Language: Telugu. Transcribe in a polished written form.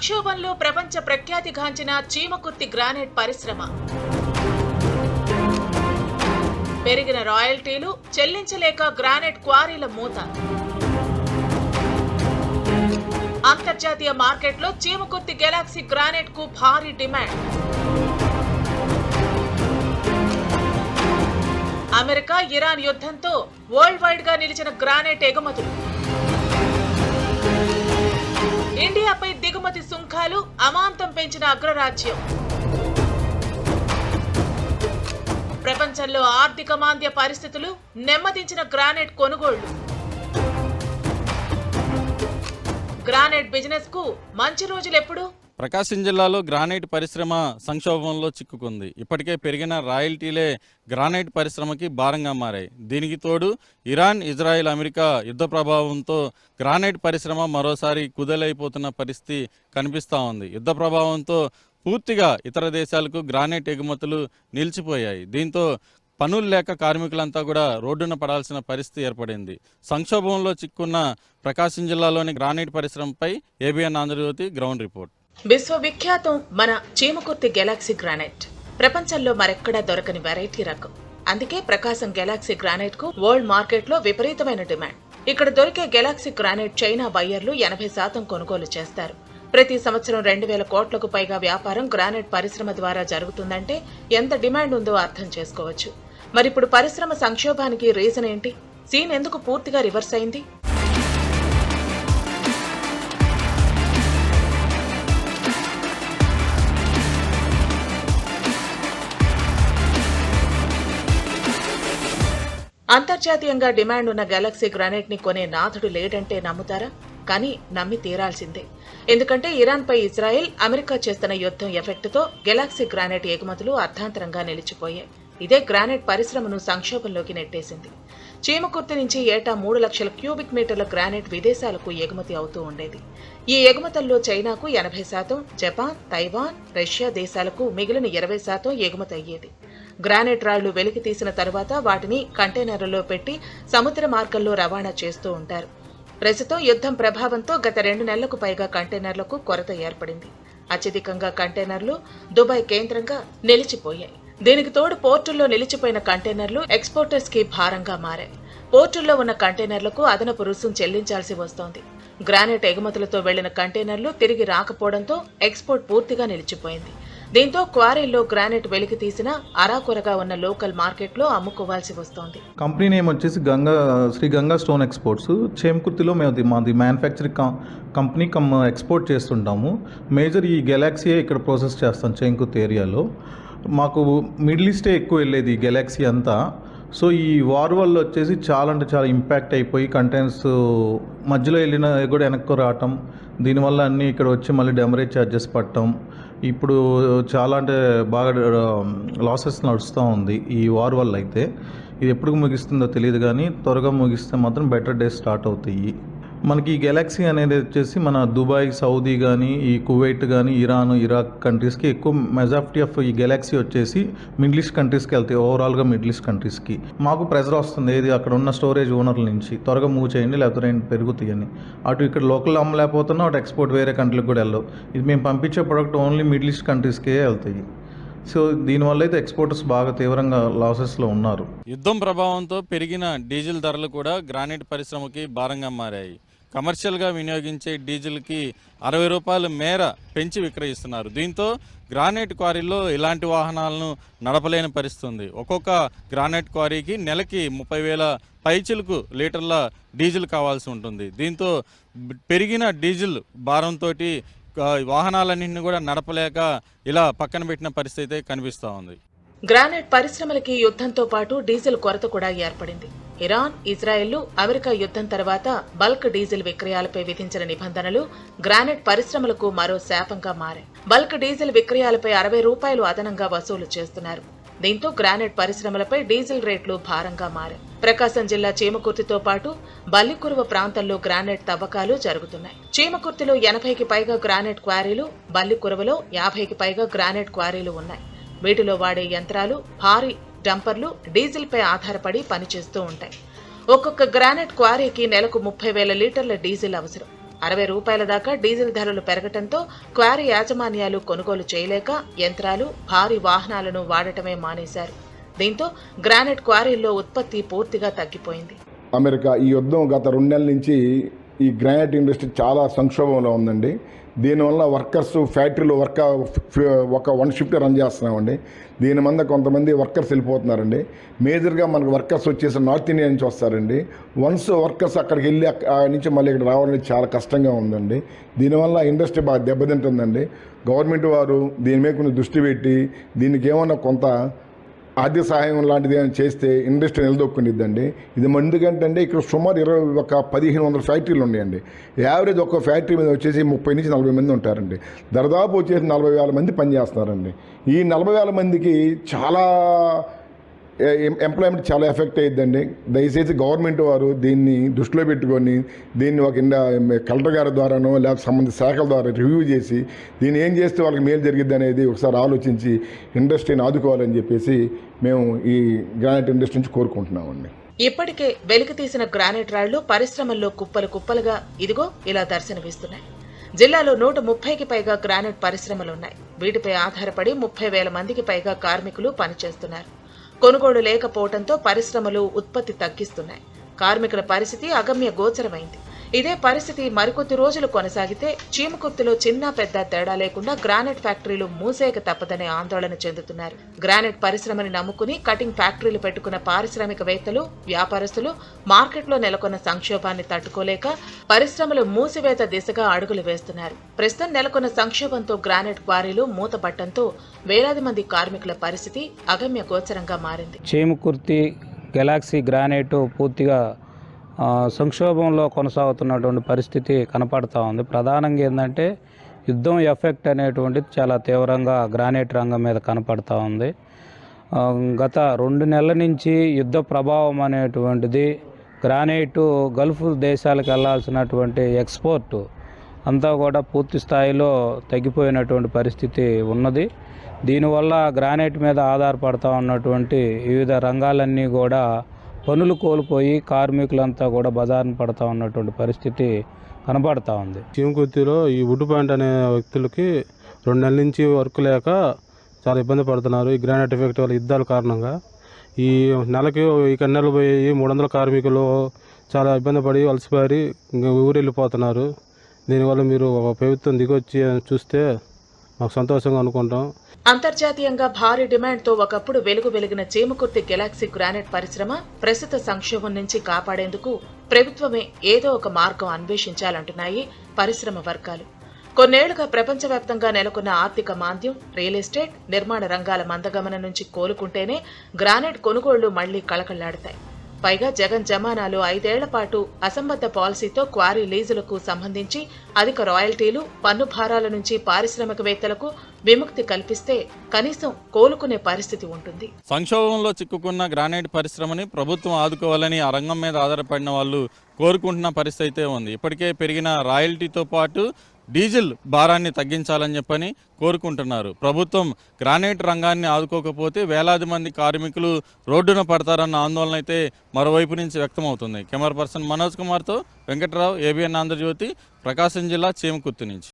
సంక్షోభంలో ప్రపంచ ప్రఖ్యాతిగాంచిన చీమకుర్తి గ్రానైట్ పరిశ్రమ. పెరిగిన రాయల్టీలు చెల్లించలేక గ్రానైట్ క్వారీల మూత. అంతర్జాతీయ మార్కెట్లో చీమకుర్తి గెలాక్సీ గ్రానైట్ కు భారీ డిమాండ్. అమెరికా ఇరాన్ యుద్ధంతో వరల్డ్ వైడ్ గా నిలిచిన గ్రానైట్ ఎగుమతులు. ఇండియాపై దిగుమతి సుంకాలు అమాంతం పెంచిన అగ్రరాజ్యం. ప్రపంచంలో ఆర్థిక మాంద్య పరిస్థితులు నెమ్మదించిన గ్రానైట్ కొనుగోళ్లు. గ్రానైట్ బిజినెస్ కు మంచి రోజులెప్పుడు? ప్రకాశం జిల్లాలో గ్రానైట్ పరిశ్రమ సంక్షోభంలో చిక్కుకుంది. ఇప్పటికే పెరిగిన రాయల్టీలే గ్రానైట్ పరిశ్రమకి భారంగా మారాయి. దీనికి తోడు ఇరాన్, ఇజ్రాయెల్, అమెరికా యుద్ధ ప్రభావంతో గ్రానైట్ పరిశ్రమ మరోసారి కుదేలైపోతున్న పరిస్థితి కనిపిస్తూ ఉంది. యుద్ధ ప్రభావంతో పూర్తిగా ఇతర దేశాలకు గ్రానైట్ ఎగుమతులు నిలిచిపోయాయి. దీంతో పనులు లేక కార్మికులంతా కూడా రోడ్డున పడాల్సిన పరిస్థితి ఏర్పడింది. సంక్షోభంలో చిక్కున్న ప్రకాశం జిల్లాలోని గ్రానైట్ పరిశ్రమపై ఏబిఎన్ ఆంధ్రజ్యోతి గ్రౌండ్ రిపోర్ట్. విశ్వవిఖ్యాతం మన చీమకుర్తి గెలాక్సీ గ్రానైట్. ప్రపంచంలో మరెక్కడా దొరకని వెరైటీ రకం. అందుకే ప్రకాశం గెలాక్సీ గ్రానైట్ కు వరల్డ్ మార్కెట్ లో విపరీతమైన డిమాండ్. ఇక్కడ దొరికే గెలాక్సీ గ్రానైట్ చైనా బయ్యర్లు 80% కొనుగోలు చేస్తారు. ప్రతి సంవత్సరం 2000 కోట్లకు పైగా వ్యాపారం గ్రానైట్ పరిశ్రమ ద్వారా జరుగుతుందంటే ఎంత డిమాండ్ ఉందో అర్థం చేసుకోవచ్చు. మరిప్పుడు పరిశ్రమ సంక్షోభానికి రీజన్ ఏంటి? సీన్ ఎందుకు పూర్తిగా రివర్స్ అయింది? అంతర్జాతీయంగా డిమాండ్ ఉన్న గెలాక్సీ గ్రానైట్ ని కొనే నాథుడు లేడంటే నమ్ముతారా? కానీ నమ్మి తీరాల్సిందే. ఎందుకంటే ఇరాన్ పై ఇజ్రాయెల్, అమెరికా చేస్తున్న యుద్ధం ఎఫెక్ట్ తో గెలాక్సీ గ్రానైట్ ఎగుమతులు అర్ధాంతరంగా నిలిచిపోయాయి. ఇదే గ్రానైట్ పరిశ్రమను సంక్షోభంలోకి నెట్టేసింది. చీమకుర్తి నుంచి ఏటా 3 లక్షల క్యూబిక్ మీటర్ల గ్రానైట్ విదేశాలకు ఎగుమతి అవుతూ ఉండేది. ఈ ఎగుమతుల్లో చైనాకు 80%, జపాన్, తైవాన్, రష్యా దేశాలకు మిగిలిన 20% ఎగుమతి అయ్యేది. గ్రానైట్ రాళ్లు వెలికి తీసిన తరువాత వాటిని కంటైనర్లలో పెట్టి సముద్ర మార్గంలో రవాణా చేస్తూ ఉంటారు. ప్రస్తుతం యుద్ధం ప్రభావంతో గత 2 నెలలకు పైగా కంటైనర్లకు కొరత ఏర్పడింది. అత్యధికంగా కంటైనర్లు దుబాయ్ కేంద్రంగా నిలిచిపోయాయి. దీనికి తోడు పోర్టుల్లో నిలిచిపోయిన కంటైనర్లు ఎక్స్పోర్టర్స్ కి భారంగా మారాయి. పోర్టుల్లో ఉన్న కంటైనర్లకు అదనపు రుసుం చెల్లించాల్సి వస్తోంది. గ్రానైట్ ఎగుమతులతో వెళ్లిన కంటైనర్లు తిరిగి రాకపోవడంతో ఎక్స్పోర్ట్ పూర్తిగా నిలిచిపోయింది. దీంతో క్వారీల్లో గ్రానైట్ వెలికి తీసిన అరాకొరగా ఉన్న లోకల్ మార్కెట్లో అమ్ముకోవాల్సి వస్తోంది. కంపెనీ నేమ్ వచ్చేసి శ్రీ గంగా స్టోన్ ఎక్స్పోర్ట్స్. చేమకుర్తిలో మేము మాది మ్యానుఫ్యాక్చరింగ్ కంపెనీ ఎక్స్పోర్ట్ చేస్తుంటాము. మేజర్ ఈ గెలాక్సీ ఇక్కడ ప్రాసెస్ చేస్తాం చేమకుర్తి ఏరియాలో. మాకు మిడిల్ ఈస్టే ఎక్కువ వెళ్ళేది ఈ గెలాక్సీ అంతా. సో ఈ వార్ వల్ల వచ్చేసి చాలా అంటే చాలా ఇంపాక్ట్ అయిపోయి కంటైనర్స్ మధ్యలో వెళ్ళిన కూడా వెనక్కు రావటం, దీనివల్ల అన్నీ ఇక్కడ వచ్చి మళ్ళీ డెమరేజ్ ఛార్జెస్ పట్టడం, ఇప్పుడు చాలా అంటే బాగా లాసెస్ నడుస్తూ ఉంది ఈ వార్ వల్ల. అయితే ఇది ఎప్పుడు ముగిస్తుందో తెలియదు, కానీ త్వరగా ముగిస్తే మాత్రం బెటర్ డేస్ స్టార్ట్ అవుతాయి. మనకి ఈ గెలాక్సీ అనేది వచ్చేసి మన దుబాయ్, సౌదీ కానీ, ఈ కువైట్ కానీ, ఇరాన్, ఇరాక్ కంట్రీస్కి ఎక్కువ మెజారిటీ ఆఫ్ ఈ గెలాక్సీ వచ్చేసి మిడిల్ ఈస్ట్ కంట్రీస్కి వెళ్తాయి. ఓవరాల్గా మిడిల్ ఈస్ట్ కంట్రీస్కి మాకు ప్రెజర్ వస్తుంది. ఏది అక్కడ ఉన్న స్టోరేజ్ ఓనర్ల నుంచి త్వరగా మూవ్ చేయండి, లేకపోతే రెండు పెరుగుతాయని. అటు ఇక్కడ లోకల్ అమ్మలేకపోతున్నాం, అటు ఎక్స్పోర్ట్ వేరే కంట్రీకి కూడా వెళ్ళవు. ఇది మేము పంపించే ప్రోడక్ట్ ఓన్లీ మిడిల్ ఈస్ట్ కంట్రీస్కే వెళ్తాయి. సో దీనివల్ల అయితే ఎక్స్పోర్టర్స్ బాగా తీవ్రంగా లాసెస్లో ఉన్నారు. యుద్ధం ప్రభావంతో పెరిగిన డీజిల్ ధరలు కూడా గ్రానైట్ పరిశ్రమకి భారంగా మారాయి. కమర్షియల్గా వినియోగించే డీజిల్కి 60 రూపాయల మేర పెంచి విక్రయిస్తున్నారు. దీంతో గ్రానైట్ క్వారీల్లో ఇలాంటి వాహనాలను నడపలేని పరిస్థితి ఉంది. ఒక్కొక్క గ్రానైట్ క్వారీకి నెలకి 30,000 పైచిలకు లీటర్ల డీజిల్ కావాల్సి ఉంటుంది. దీంతో పెరిగిన డీజిల్ భారంతో వాహనాలన్నింటినీ కూడా నడపలేక ఇలా పక్కన పెట్టిన పరిస్థితి కనిపిస్తూ ఉంది. గ్రానైట్ పరిశ్రమలకి యుద్ధంతో పాటు డీజిల్ కొరత కూడా ఏర్పడింది. ఇరాన్, ఇజ్రాయెల్, అమెరికా యుద్ధం తర్వాత బల్క్ డీజిల్ విక్రయాలపై విధించిన నిబంధనలు గ్రానైట్ పరిశ్రమలకు మరో శాపంగా మారాయి. బల్క్ డీజిల్ విక్రయాలపై 60 రూపాయలు అదనంగా వసూలు చేస్తున్నారు. దీంతో గ్రానైట్ పరిశ్రమలపై డీజిల్ రేట్లు భారంగా మారాయి. ప్రకాశం జిల్లా చీమకుర్తితో పాటు బల్లికురువ ప్రాంతంలో గ్రానైట్ తవ్వకాలు జరుగుతున్నాయి. చీమకుర్తిలో 80కి పైగా గ్రానైట్ క్వారీలు, బల్లికురువలో 50కి పైగా గ్రానైట్ క్వారీలు ఉన్నాయి. వీటిలో వాడే యంత్రాలు, భారీ డంపర్లు డీజిల్పై ఆధారపడి పనిచేస్తూ ఉంటాయి. ఒక్కొక్క గ్రానైట్ క్వారీకి నెలకు 30,000 లీటర్ల డీజిల్ అవసరం. రూపాయల దాకా డీజిల్ ధరలు పెరగటంతో క్వారీ యాజమాన్యాలు కొనుగోలు చేయలేక యంత్రాలు, భారీ వాహనాలను వాడటమే మానేశారు. దీంతో గ్రానైట్ క్వారీల్లో ఉత్పత్తి పూర్తిగా తగ్గిపోయింది. అమెరికా ఈ యుద్ధం గత 2 నెలల నుంచి ఈ గ్రానైట్ ఇండస్ట్రీ చాలా సంక్షోభంలో ఉందండి. దీనివల్ల వర్కర్స్ ఫ్యాక్టరీలో ఒక 1 షిఫ్ట్ రన్ చేస్తున్నామండి. దీని మీద కొంతమంది వర్కర్స్ వెళ్ళిపోతున్నారండి. మేజర్గా మనకు వర్కర్స్ వచ్చేసి నార్త్ ఇండియా నుంచి వస్తారండి. వన్స్ వర్కర్స్ అక్కడికి వెళ్ళి అక్కడి నుంచి మళ్ళీ ఇక్కడ రావడానికి చాలా కష్టంగా ఉందండి. దీనివల్ల ఇండస్ట్రీ బాగా దెబ్బతింటుందండి. గవర్నమెంట్ వారు దీని మీద కొంచెం దృష్టి పెట్టి దీనికి ఏమన్నా కొంత ఆర్థిక సహాయం లాంటిది ఏమైనా చేస్తే ఇండస్ట్రీ నిలదొక్కునిద్దండి. ఇది ఎందుకంటే ఇక్కడ సుమారు 1500 ఫ్యాక్టరీలు ఉన్నాయండి. యావరేజ్ ఒక్క ఫ్యాక్టరీ మీద వచ్చేసి 30 నుంచి 40 మంది ఉంటారండి. దాదాపు వచ్చేసి 40,000 మంది పనిచేస్తున్నారండి. ఈ 40,000 మందికి చాలా ఎంప్లాయ్మెంట్ చాలా ఎఫెక్ట్ అయ్యిద్దండి. దయచేసి గవర్నమెంట్ వారు దీన్ని దృష్టిలో పెట్టుకొని దీన్ని ఒక కలెక్టర్ గారి ద్వారానో లేకపోతే సంబంధిత శాఖల ద్వారా రివ్యూ చేసి దీన్ని ఏం చేస్తే వాళ్ళకి మేలు జరిగిద్ది అనేది ఒకసారి ఆలోచించి ఇండస్ట్రీని ఆదుకోవాలని చెప్పేసి మేము ఈ గ్రానైట్ ఇండస్ట్రీ నుంచి కోరుకుంటున్నామండి. ఇప్పటికే వెలికి తీసిన గ్రానైట్ రాళ్లు పరిశ్రమల్లో కుప్పలు కుప్పలుగా ఇదిగో ఇలా దర్శనమిస్తున్నాయి. జిల్లాలో 130కి పైగా గ్రానైట్ పరిశ్రమలున్నాయి. వీటిపై ఆధారపడి 30,000 మందికి పైగా కార్మికులు పనిచేస్తున్నారు. కొనుగోలు లేకపోవడంతో పరిశ్రమలు ఉత్పత్తి తగ్గిస్తున్నాయి. కార్మికుల పరిస్థితి అగమ్య గోచరమైంది. ఇదే పరిస్థితి మరికొద్ది రోజులు కొనసాగితే చీమకుర్తిలో చిన్న పెద్ద తేడా లేకుండా గ్రానైట్ ఫ్యాక్టరీలు మూసేయక తప్పదనే ఆందోళన చెందుతున్నారు. గ్రానైట్ పరిశ్రమని నమ్ముకుని కటింగ్ ఫ్యాక్టరీలు పెట్టుకున్న పారిశ్రామికవేత్తలు, వ్యాపారస్తులు మార్కెట్లో నెలకొన్న సంక్షోభాన్ని తట్టుకోలేక పరిశ్రమలు మూసివేత దిశగా అడుగులు వేస్తున్నారు. ప్రస్తుతం నెలకొన్న సంక్షోభంతో గ్రానైట్ క్వారీలు మూతపట్టడంతో వేలాది మంది కార్మికుల పరిస్థితి అగమ్య గోచరంగా మారింది. చీమకుర్తి గెలాక్సీ గ్రానైట్ పూర్తిగా సంక్షోభంలో కొనసాగుతున్నటువంటి పరిస్థితి కనపడతా ఉంది. ప్రధానంగా ఏంటంటే యుద్ధం ఎఫెక్ట్ అనేటువంటిది చాలా తీవ్రంగా గ్రానైట్ రంగం మీద కనపడతా ఉంది. గత 2 నెలల నుంచి యుద్ధ ప్రభావం అనేటువంటిది గ్రానైటు గల్ఫ్ దేశాలకు వెళ్లాల్సినటువంటి ఎక్స్పోర్ట్ అంతా కూడా పూర్తి స్థాయిలో తగ్గిపోయినటువంటి పరిస్థితి ఉన్నది. దీనివల్ల గ్రానైట్ మీద ఆధారపడతా ఉన్నటువంటి వివిధ రంగాలన్నీ కూడా పనులు కోల్పోయి కార్మికులంతా కూడా బజారున పడతా ఉన్నటువంటి పరిస్థితి కనపడతా ఉంది. చీమకుర్తిలో ఈ వుడ్ పాయింట్ అనే వ్యక్తులకి 2 నెలల నుంచి వర్క్ లేక చాలా ఇబ్బంది పడుతున్నారు. ఈ గ్రానైట్ ఎఫెక్ట్ వల్ల యుద్ధాల కారణంగా ఈ నెలకి ఈ కన్నెలు పోయి 300 కార్మికులు చాలా ఇబ్బంది పడి అలసిపోయి ఊరు వెళ్ళిపోతున్నారు. దీనివల్ల మీరు ఒక ప్రభుత్వం దిగొచ్చి చూస్తే మాకు సంతోషంగా అనుకుంటాం. అంతర్జాతీయంగా భారీ డిమాండ్తో ఒకప్పుడు వెలిగిన చీమకుర్తి గెలాక్సీ గ్రానైట్ పరిశ్రమ ప్రస్తుత సంక్షోభం నుంచి కాపాడేందుకు ప్రభుత్వమే ఏదో ఒక మార్గం అన్వేషించాలంటున్నాయి పరిశ్రమ వర్గాలు. కొన్నేళ్లుగా ప్రపంచవ్యాప్తంగా నెలకొన్న ఆర్థిక మాంద్యం, రియల్ ఎస్టేట్, నిర్మాణ రంగాల మందగమనం నుంచి కోలుకుంటేనే గ్రానైట్ కొనుగోళ్లు మళ్లీ కళకళ్లాడతాయి. పైగా జగన్ జమానాలో 5 ఏళ్ల పాటు అసంబద్ధ పాలసీతో క్వారీ లీజులకు సంబంధించి అధిక రాయల్టీలు, పన్ను భారాల నుంచి పారిశ్రామికవేత్తలకు విముక్తి కల్పిస్తే కనీసం కోలుకునే పరిస్థితి ఉంటుంది. సంక్షోభంలో చిక్కుకున్న గ్రానైట్ పరిశ్రమని ప్రభుత్వం ఆదుకోవాలని ఆ రంగం మీద ఆధారపడిన వాళ్ళు కోరుకుంటున్న పరిస్థితి అయితే ఉంది. ఇప్పటికే పెరిగిన రాయల్టీతో పాటు డీజిల్ భారాన్ని తగ్గించాలని చెప్పని కోరుకుంటున్నారు. ప్రభుత్వం గ్రానైట్ రంగాన్ని ఆదుకోకపోతే వేలాది మంది కార్మికులు రోడ్డున పడతారన్న ఆందోళన అయితే మరోవైపు నుంచి వ్యక్తమవుతుంది. కెమెరా పర్సన్ మనోజ్ కుమార్తో వెంకట్రావు, ABN ఆంధ్రజ్యోతి, ప్రకాశం జిల్లా చీమకుర్తి నుంచి.